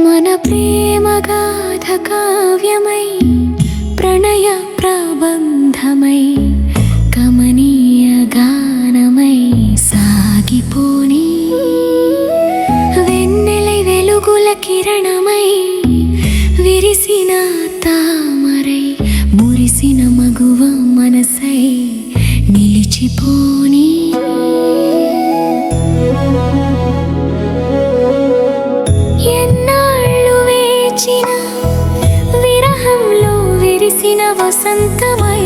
మన ప్రేమ గాథ కావ్యమై ప్రణయ ప్రబంధమై కమనీయ గానమై సాగిపోని వెన్నెలై వెలుగుల కిరణమై విరిసిన తామరై మురిసిన మగువ మనసై నిలిచిపోని విరహంలో విరిసిన వసంతమై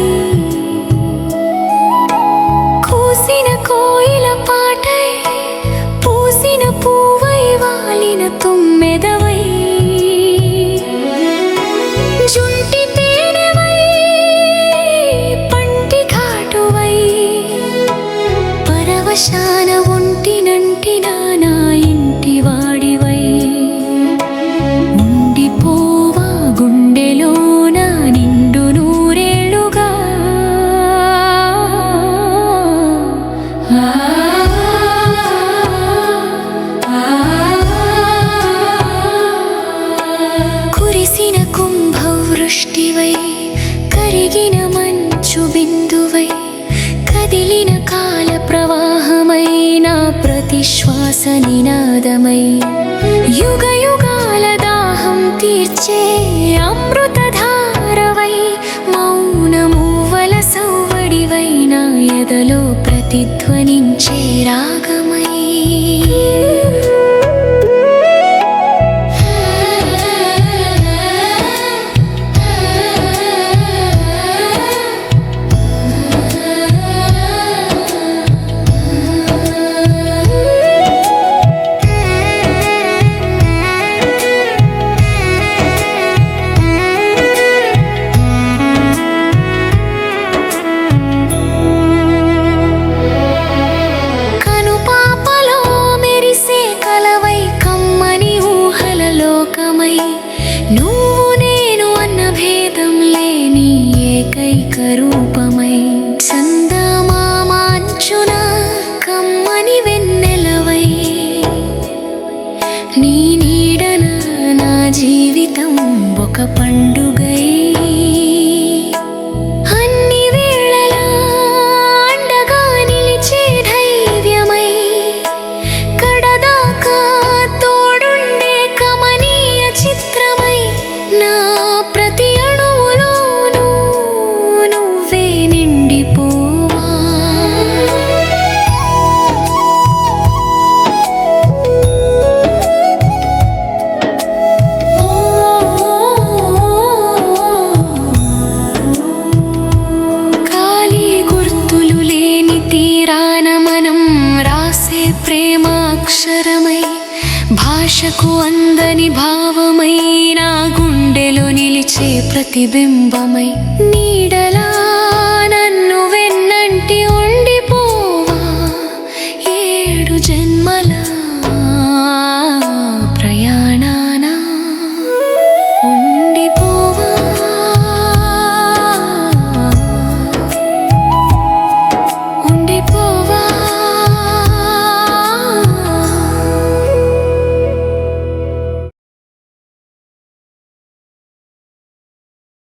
కూసిన కోయిల పాటై పూసిన పూవై వాలిన తుమ్మెదవై జుంటి తేనెవై పంటి ఘాటువై పరవశాన ఒంటినంటిన నా ఇంటి వాడివై గుండెలోన నిండు నూరేళ్ళుగా కురిసిన కుంభవృష్టివై కరిగిన మంచు బిందువై కదిలిన కాల ప్రవాహమై నా ప్రతి శ్వాస నినాదమై యుగ యుగాల దాహం తీర్చే అమృతధారవై మౌనమూవల సౌవడివై నా ఎదలో ప్రతిధ్వనించే రాగమై నువ్వు నేను అన్న భేదం లేని ఏకైక రూపమై చందమామాంచున కమ్మని వెన్నెలవై నీ నీడన నా జీవితం ఒక పండుగై అన్ని వేళలా అండగా నిలిచే ధైర్యమై కడదాకా తోడుండే కమనీయ చిత్రమై నా ప్రతి అణువులోనూ నువ్వే నిండిపోవా ఖాళీ గుర్తులు లేని తీరాన మనం రాసే ప్రేమ అక్షరమై భాషకు అందని భావమై నా గుండెలో నిలిచే ప్రతిబింబమై నీ